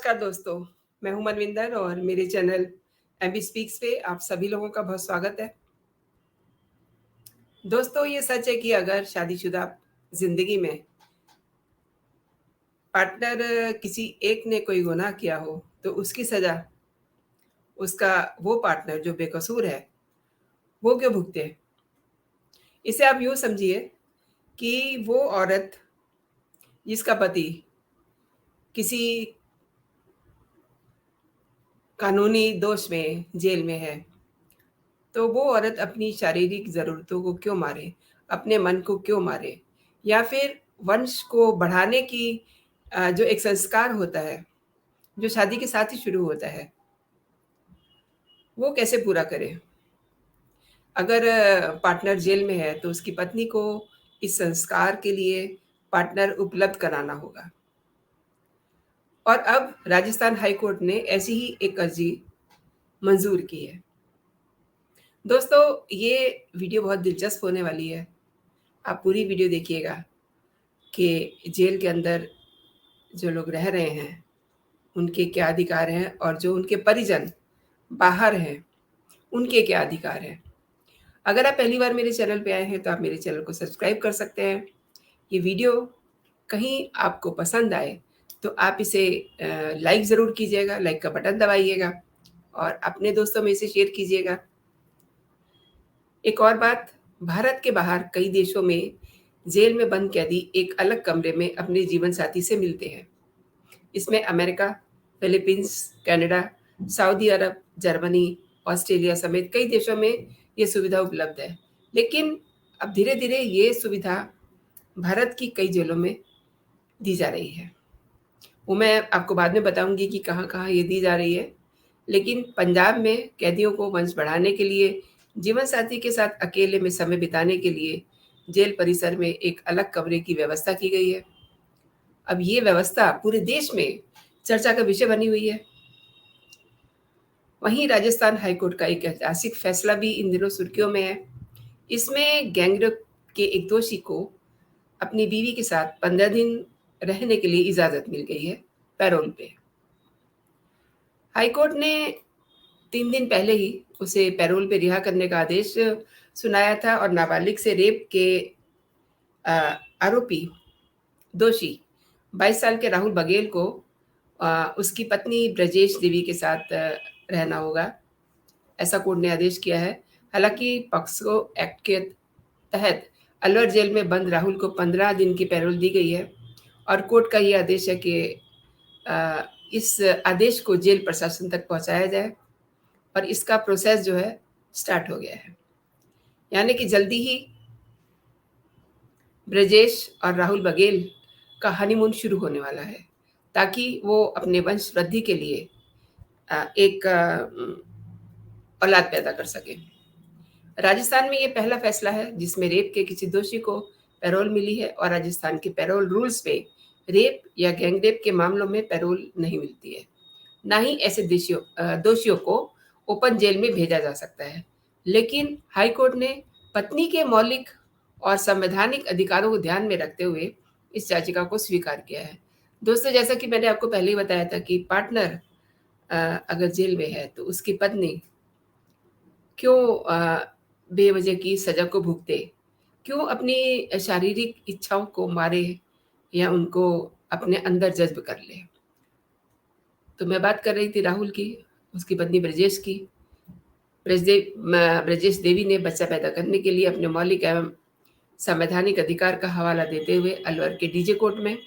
नमस्कार दोस्तों, मैं हूं मनविंदर और मेरे चैनल एमबी स्पीक्स पे आप सभी लोगों का बहुत स्वागत है। दोस्तों, ये सच है कि अगर शादीशुदा ज़िंदगी में पार्टनर किसी एक ने कोई गुनाह किया हो, तो उसकी सज़ा उसका वो पार्टनर जो बेकसूर है, वो क्यों भुगते? इसे आप यूँ समझिए कि वो औरत जिसका पति किसी कानूनी दोष में जेल में है, तो वो औरत अपनी शारीरिक ज़रूरतों को क्यों मारे? अपने मन को क्यों मारे? या फिर वंश को बढ़ाने की जो एक संस्कार होता है, जो शादी के साथ ही शुरू होता है, वो कैसे पूरा करे? अगर पार्टनर जेल में है, तो उसकी पत्नी को इस संस्कार के लिए पार्टनर उपलब्ध कराना होगा। और अब राजस्थान हाई कोर्ट ने ऐसी ही एक अर्ज़ी मंज़ूर की है। दोस्तों, ये वीडियो बहुत दिलचस्प होने वाली है। आप पूरी वीडियो देखिएगा कि जेल के अंदर जो लोग रह रहे हैं, उनके क्या अधिकार हैं और जो उनके परिजन बाहर हैं, उनके क्या अधिकार हैं। अगर आप पहली बार मेरे चैनल पे आए हैं, तो आप मेरे चैनल को सब्सक्राइब कर सकते हैं। ये वीडियो कहीं आपको पसंद आए, तो आप इसे लाइक ज़रूर कीजिएगा, लाइक का बटन दबाइएगा और अपने दोस्तों में इसे शेयर कीजिएगा। एक और बात, भारत के बाहर कई देशों में जेल में बंद कैदी एक अलग कमरे में अपने जीवनसाथी से मिलते हैं। इसमें अमेरिका, फिलीपींस, कनाडा, सऊदी अरब, जर्मनी, ऑस्ट्रेलिया समेत कई देशों में ये सुविधा उपलब्ध है। लेकिन अब धीरे-धीरे ये सुविधा भारत की कई जेलों में दी जा रही है। वो मैं आपको बाद में बताऊँगी कि कहाँ-कहाँ ये दी जा रही है। लेकिन पंजाब में कैदियों को वंश बढ़ाने के लिए, जीवनसाथी के साथ अकेले में समय बिताने के लिए जेल परिसर में एक अलग कमरे की व्यवस्था की गई है। अब ये व्यवस्था पूरे देश में चर्चा का विषय बनी हुई है। वहीं राजस्थान हाईकोर्ट का एक ऐतिहासिक फैसला भी इन दिनों सुर्खियों में है। इसमें गैंगरेप के एक दोषी को अपनी बीवी के साथ 15 दिन रहने के लिए इजाज़त मिल गई है, पैरोल पे। हाईकोर्ट ने 3 दिन पहले ही उसे पैरोल पे रिहा करने का आदेश सुनाया था और नाबालिग से रेप के अ, आरोपी दोषी 22 साल के राहुल बघेल को उसकी पत्नी ब्रजेश देवी के साथ रहना होगा, ऐसा कोर्ट ने आदेश किया है। हालाँकि पॉक्सो एक्ट के तहत अलवर जेल में बंद राहुल को 15 दिन की पैरोल दी गई है और कोर्ट का ये आदेश है कि इस आदेश को जेल प्रशासन तक पहुँचाया जाए और इसका प्रोसेस जो है स्टार्ट हो गया है। यानी कि जल्दी ही ब्रजेश और राहुल बघेल का हनीमून शुरू होने वाला है, ताकि वो अपने वंश वृद्धि के लिए एक औलाद पैदा कर सकें। राजस्थान में ये पहला फैसला है जिसमें रेप के किसी दोषी को पैरोल मिली है और राजस्थान के पैरोल रूल्स में रेप या गैंगरेप के मामलों में पैरोल नहीं मिलती है। ना ही ऐसे दोषियों को ओपन जेल में भेजा जा सकता है। लेकिन हाई कोर्ट ने पत्नी के मौलिक और संवैधानिक अधिकारों को ध्यान में रखते हुए इस याचिका को स्वीकार किया है। दोस्तों, जैसा कि मैंने आपको पहले ही बताया था कि पार्टनर अगर जेल में है, तो उसकी पत्नी क्यों बेवजह की सज़ा को भुगते? क्यों अपनी शारीरिक इच्छाओं को मारे या उनको अपने अंदर जज़्ब कर ले? तो मैं बात कर रही थी राहुल की, उसकी पत्नी ब्रजेश की। ब्रजेश देवी ने बच्चा पैदा करने के लिए अपने मौलिक एवं संवैधानिक अधिकार का हवाला देते हुए अलवर के डीजे कोर्ट में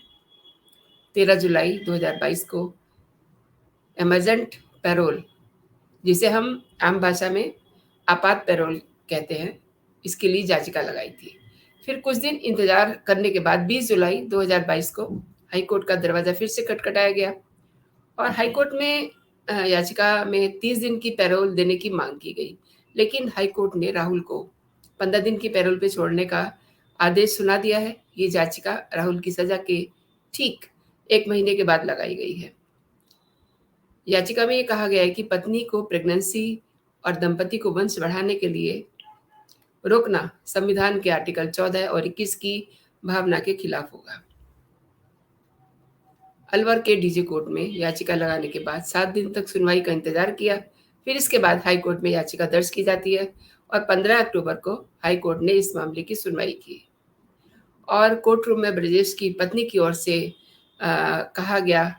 13 जुलाई 2022 को इमरजेंट पैरोल, जिसे हम आम भाषा में आपात पैरोल कहते हैं, इसके लिए याचिका लगाई थी। फिर कुछ दिन इंतजार करने के बाद 20 जुलाई 2022 को हाई कोर्ट का दरवाज़ा फिर से खटखटाया गया और हाई कोर्ट में याचिका में 30 दिन की पैरोल देने की मांग की गई। लेकिन हाई कोर्ट ने राहुल को 15 दिन की पैरोल पे छोड़ने का आदेश सुना दिया है। ये याचिका राहुल की सज़ा के ठीक 1 महीने के बाद लगाई गई है। याचिका में ये कहा गया है कि पत्नी को प्रेगनेंसी और दंपति को वंश बढ़ाने के लिए रोकना संविधान के आर्टिकल 14 और 21 की भावना के खिलाफ होगा। अलवर के डीजे कोर्ट में याचिका लगाने के बाद 7 दिन तक सुनवाई का इंतजार किया। फिर इसके बाद हाई कोर्ट में याचिका दर्ज की जाती है और 15 अक्टूबर को हाई कोर्ट ने इस मामले की सुनवाई की। और कोर्ट रूम में ब्रजेश की पत्नी की ओर से कहा गया,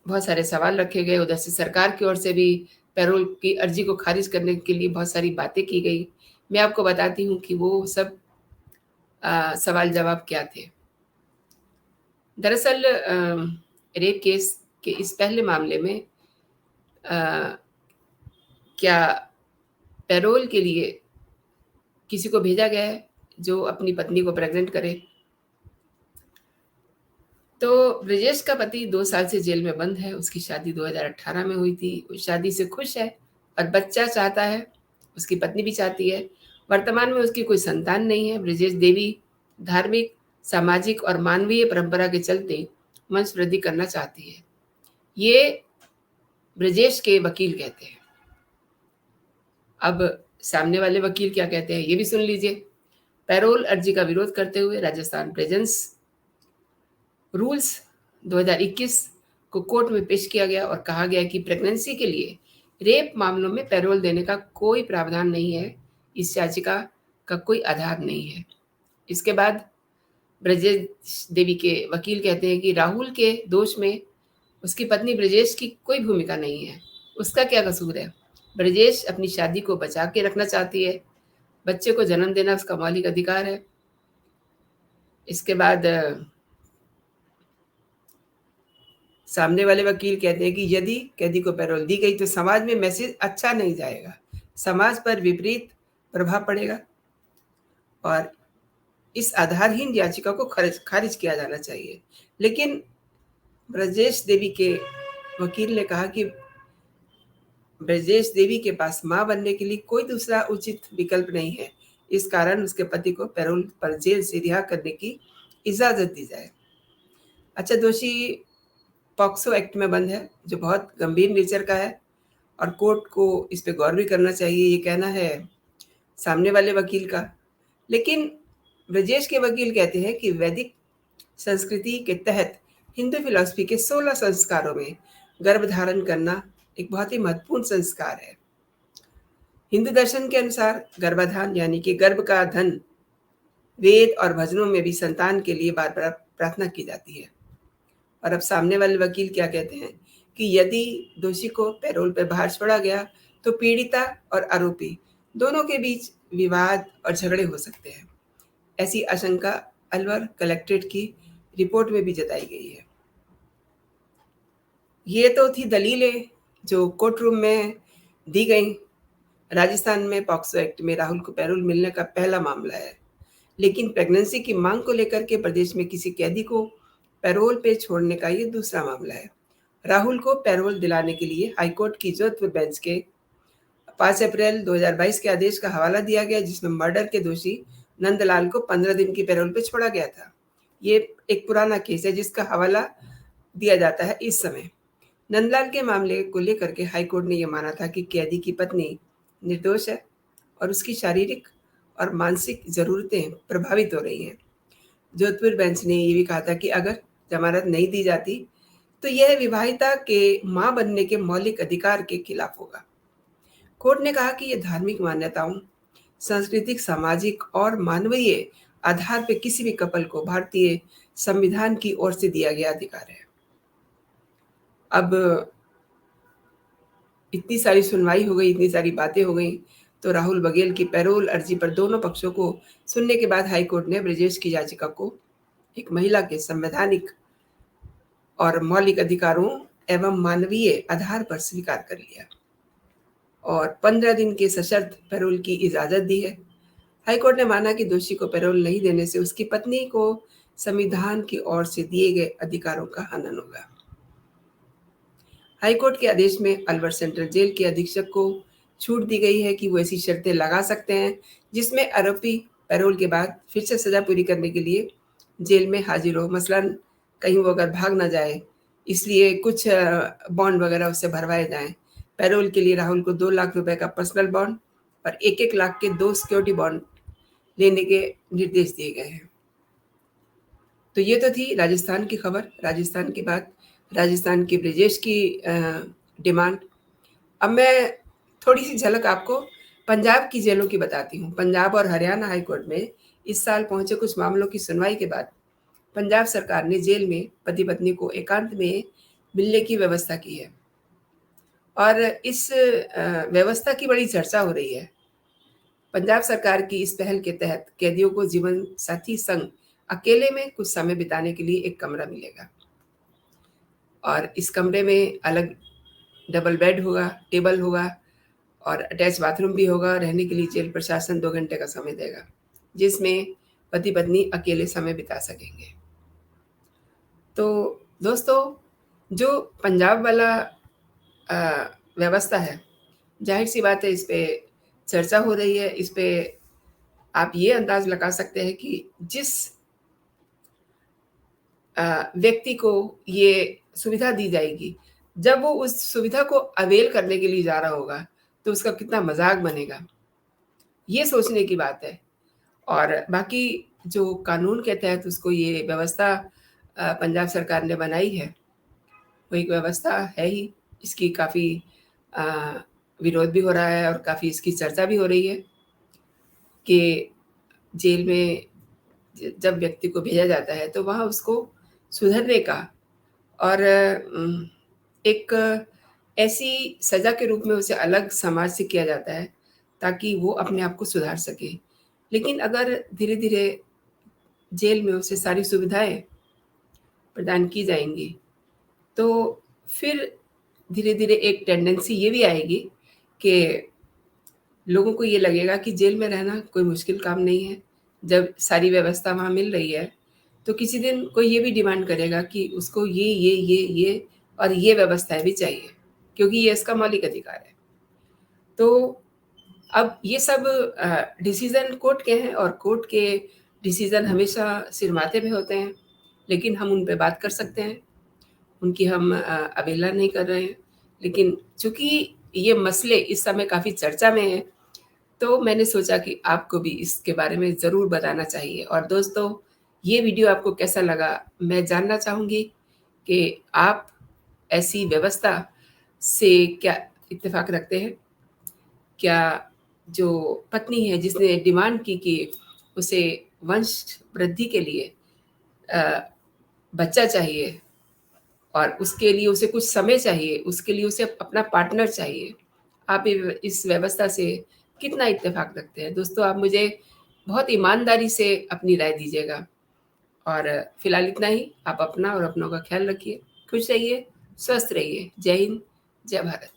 बहुत सारे सवाल रखे गए। उधर से सरकार की ओर से भी पैरोल की अर्जी को खारिज करने के लिए बहुत सारी बातें की गई। मैं आपको बताती हूँ कि वो सब सवाल जवाब क्या थे। दरअसल रेप केस के इस पहले मामले में क्या पैरोल के लिए किसी को भेजा गया है जो अपनी पत्नी को प्रेग्नेंट करे। तो ब्रजेश का पति 2 साल से जेल में बंद है। उसकी शादी 2018 में हुई थी। वो शादी से खुश है और बच्चा चाहता है। उसकी पत्नी भी चाहती है। वर्तमान में उसकी कोई संतान नहीं है। ब्रजेश देवी धार्मिक, सामाजिक और मानवीय परंपरा के चलते वंश वृद्धि करना चाहती है। ये ब्रजेश के वकील कहते हैं। अब सामने वाले वकील क्या कहते हैं ये भी सुन लीजिए। पैरोल अर्जी का विरोध करते हुए राजस्थान प्रेजेंस रूल्स 2021 को कोर्ट में पेश किया गया और कहा गया कि प्रेगनेंसी के लिए रेप मामलों में पैरोल देने का कोई प्रावधान नहीं है। इस याचिका का कोई आधार नहीं है। इसके बाद ब्रजेश देवी के वकील कहते हैं कि राहुल के दोष में उसकी पत्नी ब्रजेश की कोई भूमिका नहीं है। उसका क्या कसूर है। ब्रजेश अपनी शादी को बचा के रखना चाहती है। बच्चे को जन्म देना उसका मौलिक अधिकार है। इसके बाद सामने वाले वकील कहते हैं कि यदि कैदी को पैरोल दी गई तो समाज में मैसेज अच्छा नहीं जाएगा, समाज पर विपरीत प्रभाव पड़ेगा और इस आधारहीन याचिका को खारिज किया जाना चाहिए। लेकिन ब्रजेश देवी के वकील ने कहा कि ब्रजेश देवी के पास मां बनने के लिए कोई दूसरा उचित विकल्प नहीं है। इस कारण उसके पति को पैरोल पर जेल से रिहा करने की इजाजत दी जाए। अच्छा, दोषी पॉक्सो एक्ट में बंद है जो बहुत गंभीर नेचर का है और कोर्ट को इस पे गौर भी करना चाहिए, ये कहना है सामने वाले वकील का। लेकिन ब्रजेश के वकील कहते हैं कि वैदिक संस्कृति के तहत हिंदू फिलॉसफी के 16 संस्कारों में गर्भ धारण करना एक बहुत ही महत्वपूर्ण संस्कार है। हिंदू दर्शन के अनुसार गर्भाधान यानी कि गर्भ का धन वेद और भजनों में भी संतान के लिए बार बार प्रार्थना की जाती है। और अब सामने वाले वकील क्या कहते हैं कि यदि दोषी को पैरोल पर बाहर छोड़ा गया तो पीड़िता और आरोपी दोनों के बीच विवाद और झगड़े हो सकते हैं। ऐसी आशंका अलवर कलेक्ट्रेट की रिपोर्ट में भी जताई गई है। ये तो थी दलीलें जो कोर्ट रूम में दी गई। राजस्थान में पॉक्सो एक्ट में राहुल को पैरोल मिलने का पहला मामला है। लेकिन प्रेगनेंसी की मांग को लेकर के प्रदेश में किसी कैदी को पैरोल पे छोड़ने का ये दूसरा मामला है। राहुल को पैरोल दिलाने के लिए हाईकोर्ट की जोधपुर बेंच के 5 अप्रैल 2022 के आदेश का हवाला दिया गया जिसमें मर्डर के दोषी नंदलाल को 15 दिन की पैरोल पे छोड़ा गया था। ये एक पुराना केस है जिसका हवाला दिया जाता है इस समय। नंदलाल के मामले को लेकर के हाईकोर्ट ने यह माना था कि कैदी की पत्नी निर्दोष है और उसकी शारीरिक और मानसिक जरूरतें प्रभावित हो रही हैं। जोधपुर बेंच ने ये भी कहा था कि अगर जमानत नहीं दी जाती तो यह विवाहिता के मां बनने के मौलिक अधिकार के खिलाफ होगा। कोर्ट ने कहा कि यह धार्मिक मान्यताओं, सांस्कृतिक, सामाजिक और मानवीय आधार पर किसी भी कपल को भारतीय संविधान की ओर से दिया गया अधिकार है। अब इतनी सारी सुनवाई हो गई, इतनी सारी बातें हो गई, तो राहुल बघेल की पैरोल अर्जी पर दोनों पक्षों को सुनने के बाद हाईकोर्ट ने ब्रजेश की याचिका को एक महिला के संवैधानिक और मौलिक अधिकारों एवं मानवीय आधार पर स्वीकार कर लिया और 15 दिन के सशर्त पैरोल की इजाजत दी है। हाईकोर्ट ने माना कि दोषी को पैरोल नहीं देने से उसकी पत्नी को संविधान की ओर से दिए गए अधिकारों का हनन होगा। हाईकोर्ट के आदेश में अलवर सेंट्रल जेल के अधीक्षक को छूट दी गई है कि वो ऐसी शर्तें लगा सकते हैं जिसमें आरोपी पैरोल के बाद फिर से सजा पूरी करने के लिए जेल में हाजिर हो। मसलन कहीं वो अगर भाग ना जाए, इसलिए कुछ बॉन्ड वगैरह उससे भरवाए जाएं। पैरोल के लिए राहुल को 2 लाख रुपए का पर्सनल बॉन्ड और 1-1 लाख के 2 सिक्योरिटी बॉन्ड लेने के निर्देश दिए गए हैं। तो ये तो थी राजस्थान की खबर, राजस्थान के बाद राजस्थान की ब्रिजेश की डिमांड। अब मैं थोड़ी-सी झलक आपको पंजाब की जेलों की बताती हूँ। पंजाब और हरियाणा हाई कोर्ट में इस साल पहुँचे कुछ मामलों की सुनवाई के बाद पंजाब सरकार ने जेल में पति-पत्नी को एकांत में मिलने की व्यवस्था की है और इस व्यवस्था की बड़ी चर्चा हो रही है। पंजाब सरकार की इस पहल के तहत कैदियों को जीवन साथी संग अकेले में कुछ समय बिताने के लिए एक कमरा मिलेगा और इस कमरे में अलग डबल बेड होगा, टेबल होगा और अटैच बाथरूम भी होगा। रहने के लिए जेल प्रशासन 2 घंटे का समय देगा, जिसमें पति-पत्नी अकेले समय बिता सकेंगे। तो दोस्तों, जो पंजाब वाला व्यवस्था है, ज़ाहिर-सी बात है इस पे चर्चा हो रही है। इस पे आप ये अंदाज़ लगा सकते हैं कि जिस व्यक्ति को ये सुविधा दी जाएगी, जब वो उस सुविधा को अवेल करने के लिए जा रहा होगा, तो उसका कितना मज़ाक बनेगा। ये सोचने की बात है और बाकी जो कानून के तहत उसको ये व्यवस्था पंजाब सरकार ने बनाई है, वो एक व्यवस्था है ही। इसकी काफ़ी अ, विरोध भी हो रहा है और काफ़ी इसकी चर्चा भी हो रही है कि जेल में जब व्यक्ति को भेजा जाता है, तो वहाँ उसको सुधरने का और एक ऐसी सज़ा के रूप में उसे अलग समाज से किया जाता है, ताकि वो अपने आप को सुधार सके। लेकिन अगर धीरे-धीरे जेल में उसे सारी सुविधाएँ प्रदान की जाएँगी, तो फिर धीरे-धीरे एक टेंडेंसी ये भी आएगी कि लोगों को ये लगेगा कि जेल में रहना कोई मुश्किल काम नहीं है। जब सारी व्यवस्था वहाँ मिल रही है, तो किसी दिन कोई ये भी डिमांड करेगा कि उसको ये और ये व्यवस्थाएँ भी चाहिए, क्योंकि ये इसका मौलिक अधिकार है। तो अब ये सब डिसीज़न कोर्ट के हैं और कोर्ट के डिसीज़न हमेशा सिरमाथे पे होते हैं, लेकिन हम उन पे बात कर सकते हैं, उनकी हम अवहेलना नहीं कर रहे हैं। लेकिन चूँकि ये मसले इस समय काफ़ी चर्चा में हैं, तो मैंने सोचा कि आपको भी इसके बारे में ज़रूर बताना चाहिए। और दोस्तों, ये वीडियो आपको कैसा लगा, मैं जानना चाहूँगी कि आप ऐसी व्यवस्था से क्या इत्तेफ़ाक रखते हैं? क्या जो पत्नी है जिसने डिमांड की कि उसे वंश वृद्धि के लिए अ, बच्चा चाहिए और उसके लिए उसे कुछ समय चाहिए, उसके लिए उसे अपना पार्टनर चाहिए। आप इस व्यवस्था से कितना इत्तेफ़ाक रखते हैं? दोस्तों, आप मुझे बहुत ईमानदारी से अपनी राय दीजिएगा और फिलहाल इतना ही। आप अपना और अपनों का ख़्याल रखिए, खुश रहिए, स्वस्थ रहिए। जय हिंद, जय भारत।